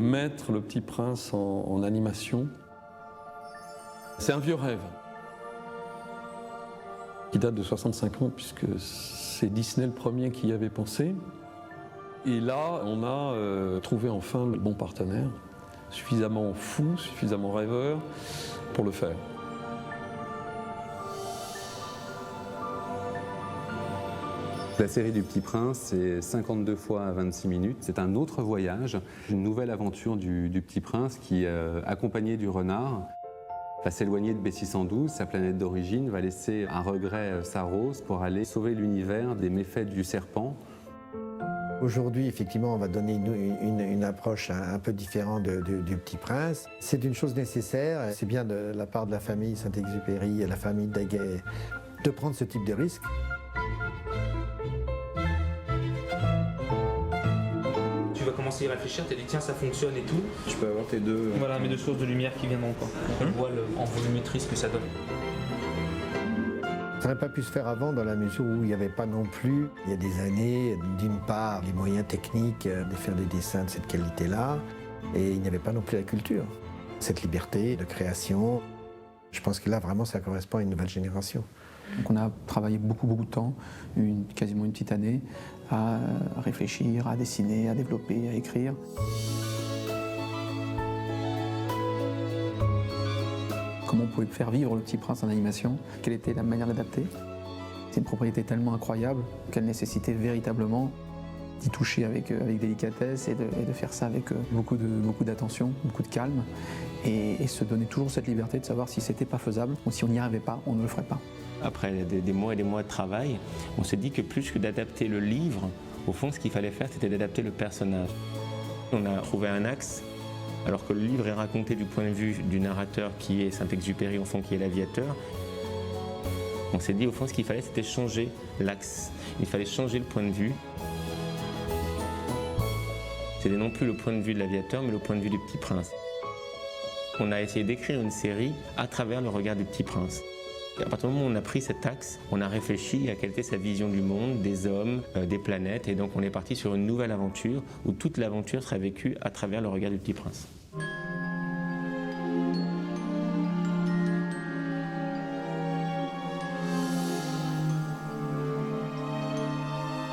mettre le Petit Prince en animation, c'est un vieux rêve qui date de 65 ans puisque c'est Disney le premier qui y avait pensé. Et là, on a trouvé enfin le bon partenaire, suffisamment fou, suffisamment rêveur pour le faire. La série du Petit Prince, c'est 52 fois 26 minutes. C'est un autre voyage, une nouvelle aventure du Petit Prince qui, accompagné du renard, va s'éloigner de B612, sa planète d'origine, va laisser un regret sa rose pour aller sauver l'univers des méfaits du serpent. Aujourd'hui, effectivement, on va donner une approche un peu différente du Petit Prince. C'est une chose nécessaire. C'est bien de la part de la famille Saint-Exupéry et la famille Daguet de prendre ce type de risque. Tu vas commencer à y réfléchir, tu as dit tiens ça fonctionne et tout. Tu peux avoir tes deux... Voilà, mes deux sources de lumière qui viendront quoi. On voit en volumétrie ce que ça donne. Ça n'aurait pas pu se faire avant dans la mesure où il n'y avait pas non plus, il y a des années, d'une part, les moyens techniques de faire des dessins de cette qualité-là, et il n'y avait pas non plus la culture. Cette liberté de création, je pense que là, vraiment, ça correspond à une nouvelle génération. Donc on a travaillé beaucoup de temps, quasiment une petite année, à réfléchir, à dessiner, à développer, à écrire. Comment on pouvait faire vivre le Petit Prince en animation, quelle était la manière d'adapter. C'est une propriété tellement incroyable qu'elle nécessitait véritablement d'y toucher avec délicatesse et de faire ça avec beaucoup d'attention, beaucoup de calme et se donner toujours cette liberté de savoir si c'était pas faisable ou si on n'y arrivait pas, on ne le ferait pas. Après des mois et des mois de travail, on s'est dit que plus que d'adapter le livre, au fond ce qu'il fallait faire c'était d'adapter le personnage. On a trouvé un axe. Alors que le livre est raconté du point de vue du narrateur qui est Saint-Exupéry, au fond qui est l'aviateur, on s'est dit au fond ce qu'il fallait c'était changer l'axe, il fallait changer le point de vue. C'était non plus le point de vue de l'aviateur mais le point de vue du Petit Prince. On a essayé d'écrire une série à travers le regard du Petit Prince. Et à partir du moment où on a pris cet axe, on a réfléchi à quelle était sa vision du monde, des hommes, des planètes, et donc on est parti sur une nouvelle aventure où toute l'aventure serait vécue à travers le regard du Petit Prince.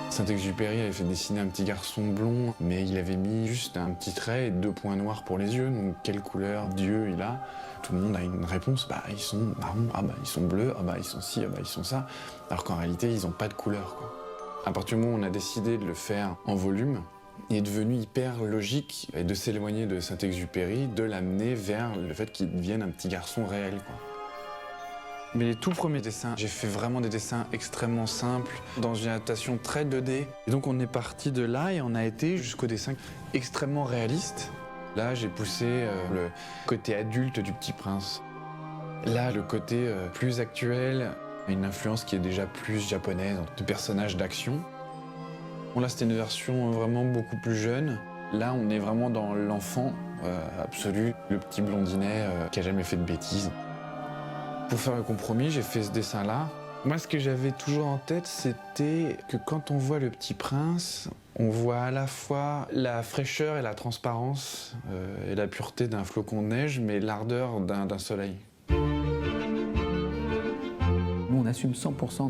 Saint-Exupéry avait fait dessiner un petit garçon blond, mais il avait mis juste un petit trait et 2 points noirs pour les yeux. Donc quelle couleur Dieu il a? Tout le monde a une réponse, bah ils sont marrons, ah bah ils sont bleus, ah bah ils sont ci, ah bah ils sont ça. Alors qu'en réalité ils n'ont pas de couleur, quoi. À partir du moment où on a décidé de le faire en volume, il est devenu hyper logique de s'éloigner de Saint-Exupéry, de l'amener vers le fait qu'il devienne un petit garçon réel, quoi. Mais les tout premiers dessins, j'ai fait vraiment des dessins extrêmement simples, dans une adaptation très 2D. Et donc on est parti de là et on a été jusqu'au dessin extrêmement réaliste. Là, j'ai poussé le côté adulte du Petit Prince. Là, le côté plus actuel, une influence qui est déjà plus japonaise, de personnages d'action. Bon, là, c'était une version vraiment beaucoup plus jeune. Là, on est vraiment dans l'enfant absolu, le petit blondinet qui a jamais fait de bêtises. Pour faire un compromis, j'ai fait ce dessin-là. Moi, ce que j'avais toujours en tête, c'était que quand on voit le Petit Prince, on voit à la fois la fraîcheur et la transparence et la pureté d'un flocon de neige, mais l'ardeur d'un soleil. Nous, on assume 100%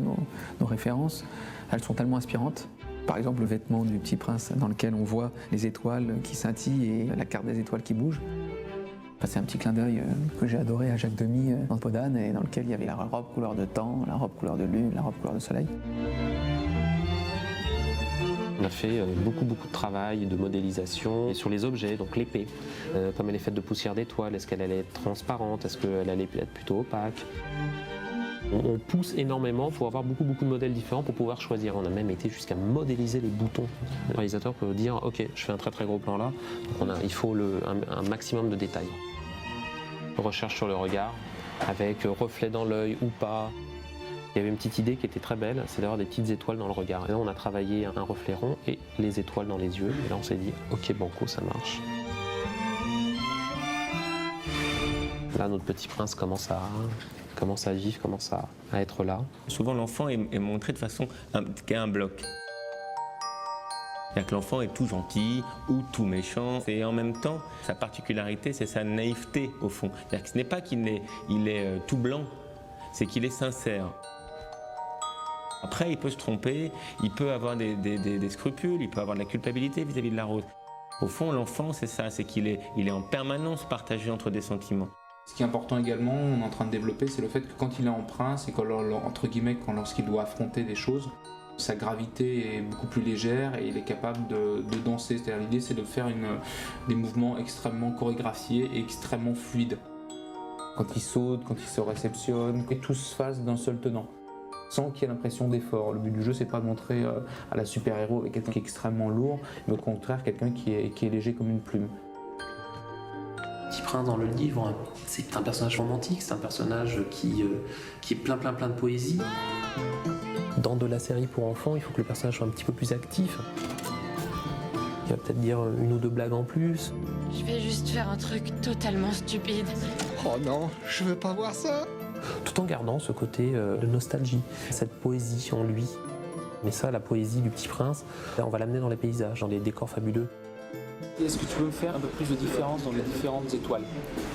nos références. Elles sont tellement inspirantes. Par exemple, le vêtement du Petit Prince dans lequel on voit les étoiles qui scintillent et la carte des étoiles qui bouge. C'est un petit clin d'œil que j'ai adoré à Jacques Demy dans Podane et dans lequel il y avait la robe couleur de temps, la robe couleur de lune, la robe couleur de soleil. On a fait beaucoup de travail de modélisation sur les objets, donc l'épée. Comme elle est faite de poussière d'étoiles, est-ce qu'elle allait être transparente? Est-ce qu'elle allait être plutôt opaque? On pousse énormément pour avoir beaucoup de modèles différents pour pouvoir choisir. On a même été jusqu'à modéliser les boutons. Le réalisateur peut dire ok, je fais un très gros plan là, donc il faut un maximum de détails. Recherche sur le regard, avec reflet dans l'œil ou pas. Il y avait une petite idée qui était très belle, c'est d'avoir des petites étoiles dans le regard. Et là on a travaillé un reflet rond et les étoiles dans les yeux. Et là on s'est dit ok banco, ça marche. Là notre Petit Prince commence à vivre, commence à être là. Souvent l'enfant est montré de façon qu'à un bloc. C'est-à-dire que l'enfant est tout gentil ou tout méchant. Et en même temps, sa particularité, c'est sa naïveté au fond. C'est-à-dire que ce n'est pas qu'il est tout blanc, c'est qu'il est sincère. Après, il peut se tromper, il peut avoir des scrupules, il peut avoir de la culpabilité vis-à-vis de la rose. Au fond, l'enfant, c'est ça, c'est qu'il est en permanence partagé entre des sentiments. Ce qui est important également, on est en train de développer, c'est le fait que quand il est en prince et entre guillemets, lorsqu'il doit affronter des choses, sa gravité est beaucoup plus légère et il est capable de danser. C'est-à-dire l'idée, c'est de faire des mouvements extrêmement chorégraphiés et extrêmement fluides. Quand il saute, quand il se réceptionne, et tout se fasse d'un seul tenant, sans qu'il y ait l'impression d'effort. Le but du jeu, c'est pas de montrer à la super-héros avec quelqu'un qui est extrêmement lourd, mais au contraire, quelqu'un qui est léger comme une plume. Petit Prince dans le livre, c'est un personnage romantique, c'est un personnage qui est plein de poésie. Dans de la série pour enfants, il faut que le personnage soit un petit peu plus actif. Il va peut-être dire une ou deux blagues en plus. Je vais juste faire un truc totalement stupide. Oh non, je veux pas voir ça. Tout en gardant ce côté de nostalgie, cette poésie en lui. Mais ça, la poésie du Petit Prince, on va l'amener dans les paysages, dans les décors fabuleux. Est-ce que tu peux me faire un peu plus de différence dans les différentes étoiles?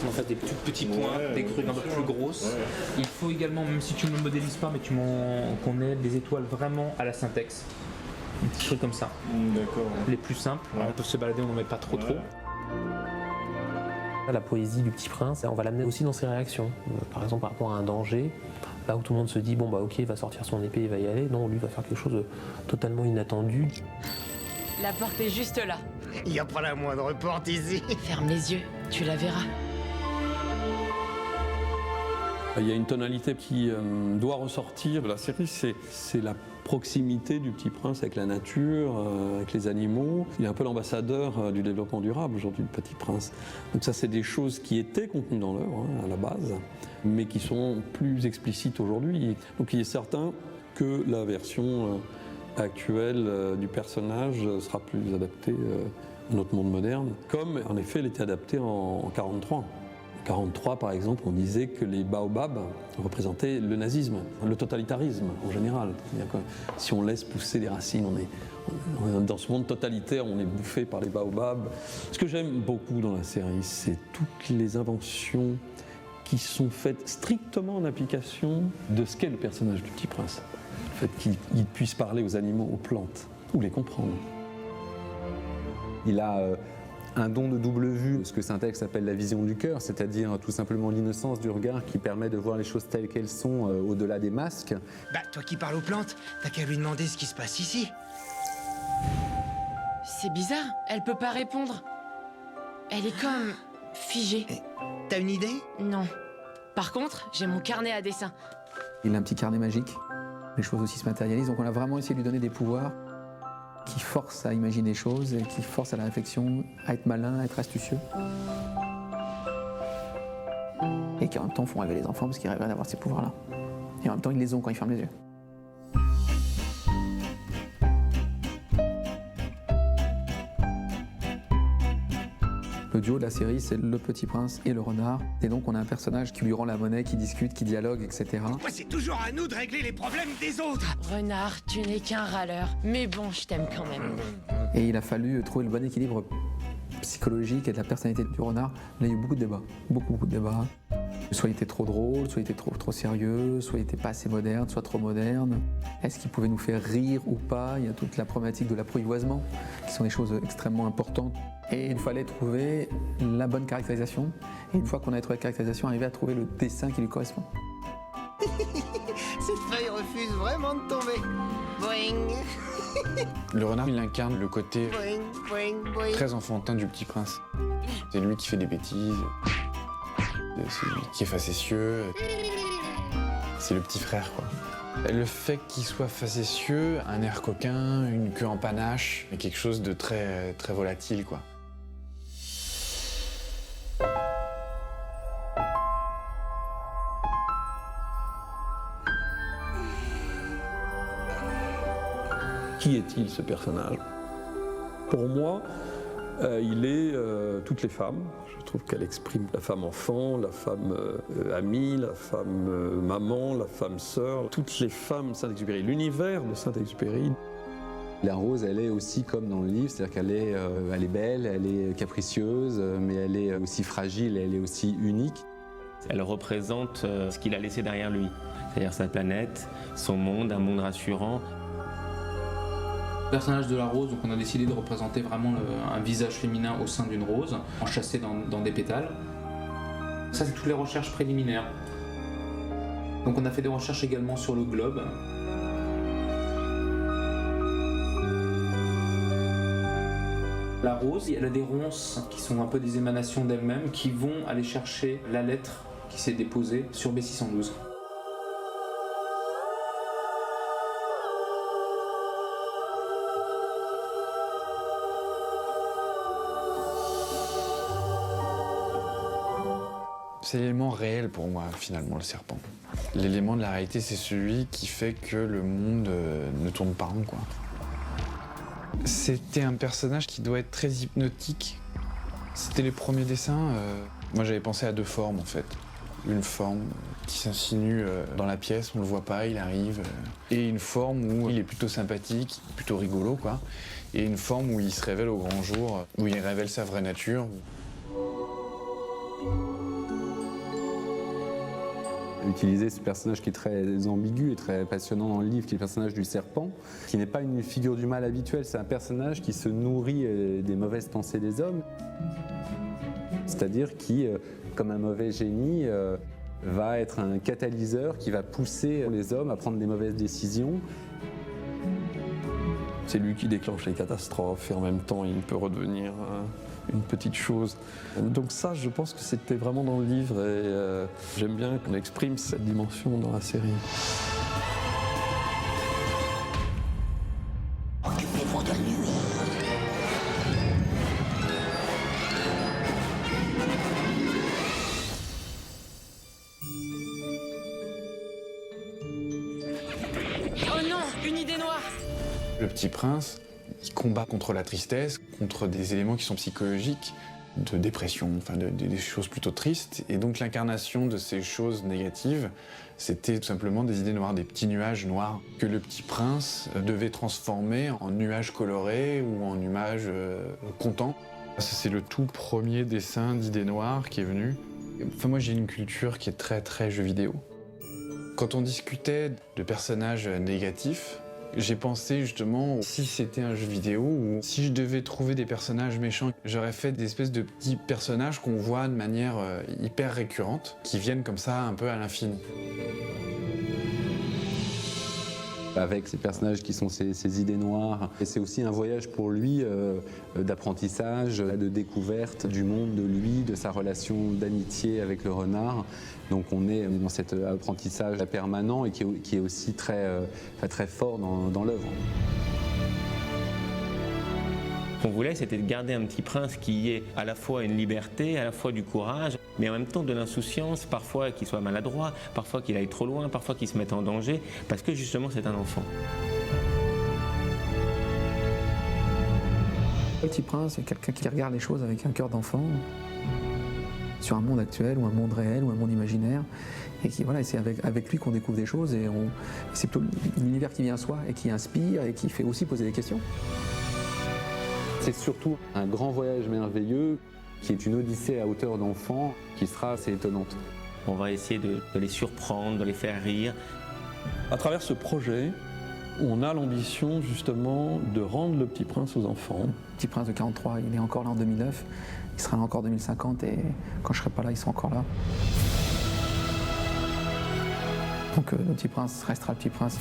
En fait, des petits points, des trucs un peu plus grosses. Il faut également, même si tu ne me modélises pas, mais qu'on ait des étoiles vraiment à la syntaxe. Un petit truc comme ça. D'accord. Les plus simples. On peut se balader, on n'en met pas trop. La poésie du Petit Prince, on va l'amener aussi dans ses réactions. Par exemple, par rapport à un danger, là où tout le monde se dit, bon bah ok, il va sortir son épée, il va y aller. Non, lui va faire quelque chose de totalement inattendu. La porte est juste là. Il n'y a pas la moindre porte ici. Ferme les yeux, tu la verras. Il y a une tonalité qui doit ressortir de la série, c'est la proximité du Petit Prince avec la nature, avec les animaux. Il est un peu l'ambassadeur du développement durable aujourd'hui, le Petit Prince. Donc ça, c'est des choses qui étaient contenues dans l'œuvre à la base, mais qui sont plus explicites aujourd'hui. Donc il est certain que la version actuelle du personnage sera plus adaptée à notre monde moderne, comme en effet elle était adaptée en 1943. En 1943, par exemple, on disait que les baobabs représentaient le nazisme, le totalitarisme en général. C'est-à-dire que si on laisse pousser les racines, on est dans ce monde totalitaire, on est bouffé par les baobabs. Ce que j'aime beaucoup dans la série, c'est toutes les inventions qui sont faites strictement en application de ce qu'est le personnage du Petit Prince. Le fait qu'il puisse parler aux animaux, aux plantes, ou les comprendre. Il a un don de double vue, ce que Syntex appelle la vision du cœur, c'est-à-dire tout simplement l'innocence du regard qui permet de voir les choses telles qu'elles sont au-delà des masques. Bah, toi qui parles aux plantes, t'as qu'à lui demander ce qui se passe ici. C'est bizarre, elle peut pas répondre. Elle est comme figée. T'as une idée? Non. Par contre, j'ai mon carnet à dessin. Il a un petit carnet magique. Les choses aussi se matérialisent, donc on a vraiment essayé de lui donner des pouvoirs qui forcent à imaginer des choses et qui forcent à la réflexion, à être malin, à être astucieux. Et qui en même temps font rêver les enfants parce qu'ils rêveraient d'avoir ces pouvoirs-là. Et en même temps, ils les ont quand ils ferment les yeux. Le duo de la série, c'est le Petit Prince et le renard. Et donc, on a un personnage qui lui rend la monnaie, qui discute, qui dialogue, etc. Pourquoi c'est toujours à nous de régler les problèmes des autres? Renard, tu n'es qu'un râleur. Mais bon, je t'aime quand même. Et il a fallu trouver le bon équilibre psychologique et de la personnalité du renard. Là, il y a eu beaucoup de débats. Beaucoup de débats. Soit il était trop drôle, soit il était trop sérieux, soit il n'était pas assez moderne, soit trop moderne. Est-ce qu'il pouvait nous faire rire ou pas? Il y a toute la problématique de l'apprivoisement, qui sont des choses extrêmement importantes. Et il fallait trouver la bonne caractérisation. Et une fois qu'on a trouvé la caractérisation, arriver à trouver le dessin qui lui correspond. Cette feuille refuse vraiment de tomber. Boing. Le renard, il incarne le côté Boing, boing, boing. très enfantin du Petit Prince. C'est lui qui fait des bêtises, c'est lui qui est facétieux, c'est le petit frère, quoi. Le fait qu'il soit facétieux, un air coquin, une queue en panache, mais quelque chose de très, très volatile, quoi. Qui est-il, ce personnage? Pour moi, il est toutes les femmes. Je trouve qu'elle exprime la femme enfant, la femme amie, la femme maman, la femme sœur, toutes les femmes de Saint-Exupéry. L'univers de Saint-Exupéry La rose, elle est aussi comme dans le livre, c'est-à-dire qu'elle est, elle est belle, elle est capricieuse, mais elle est aussi fragile, elle est aussi unique. Elle représente ce qu'il a laissé derrière lui, c'est-à-dire sa planète, son monde, un monde rassurant. Le personnage de la rose, donc on a décidé de représenter vraiment un visage féminin au sein d'une rose, enchâssé dans des pétales. Ça, c'est toutes les recherches préliminaires. Donc on a fait des recherches également sur le globe. La rose, elle a des ronces qui sont un peu des émanations d'elle-même, qui vont aller chercher la lettre qui s'est déposée sur B612. C'est l'élément réel pour moi, finalement, le serpent. L'élément de la réalité, c'est celui qui fait que le monde ne tourne pas rond, quoi. C'était un personnage qui doit être très hypnotique. C'était les premiers dessins. Moi, j'avais pensé à deux formes, en fait. Une forme qui s'insinue dans la pièce, on le voit pas, il arrive. Et une forme où il est plutôt sympathique, plutôt rigolo, quoi. Et une forme où il se révèle au grand jour, où il révèle sa vraie nature. Utiliser ce personnage qui est très ambigu et très passionnant dans le livre, qui est le personnage du serpent, qui n'est pas une figure du mal habituelle, c'est un personnage qui se nourrit des mauvaises pensées des hommes. C'est-à-dire qui, comme un mauvais génie, va être un catalyseur qui va pousser les hommes à prendre des mauvaises décisions. C'est lui qui déclenche les catastrophes et en même temps il peut redevenir une petite chose. Donc ça, je pense que c'était vraiment dans le livre et j'aime bien qu'on exprime cette dimension dans la série. Occupez-vous de lui. Oh non, une idée noire. Le Petit Prince, il combat contre la tristesse, contre des éléments qui sont psychologiques, de dépression, enfin des choses plutôt tristes. Et donc l'incarnation de ces choses négatives, c'était tout simplement des idées noires, des petits nuages noirs que le Petit Prince devait transformer en nuages colorés ou en nuages contents. C'est le tout premier dessin d'idées noires qui est venu. Enfin, moi, j'ai une culture qui est très, très jeu vidéo. Quand on discutait de personnages négatifs, j'ai pensé justement, si c'était un jeu vidéo ou si je devais trouver des personnages méchants, j'aurais fait des espèces de petits personnages qu'on voit de manière hyper récurrente, qui viennent comme ça un peu à l'infini. Avec ces personnages qui sont ces idées noires. Et c'est aussi un voyage pour lui d'apprentissage, de découverte du monde, de lui, de sa relation d'amitié avec le renard. Donc on est dans cet apprentissage permanent et qui est aussi très fort dans l'œuvre. Ce qu'on voulait, c'était de garder un Petit Prince qui ait à la fois une liberté, à la fois du courage, mais en même temps de l'insouciance, parfois qu'il soit maladroit, parfois qu'il aille trop loin, parfois qu'il se mette en danger, parce que justement c'est un enfant. Le Petit Prince, c'est quelqu'un qui regarde les choses avec un cœur d'enfant, sur un monde actuel ou un monde réel ou un monde imaginaire, et qui voilà, c'est avec lui qu'on découvre des choses, et c'est plutôt l'univers qui vient à soi et qui inspire et qui fait aussi poser des questions. C'est surtout un grand voyage merveilleux qui est une odyssée à hauteur d'enfant qui sera assez étonnante. On va essayer de les surprendre, de les faire rire. À travers ce projet, on a l'ambition justement de rendre le Petit Prince aux enfants. Le Petit Prince de 43, il est encore là en 2009, il sera là encore en 2050 et quand je serai pas là, il sera encore là. Donc le Petit Prince restera le Petit Prince.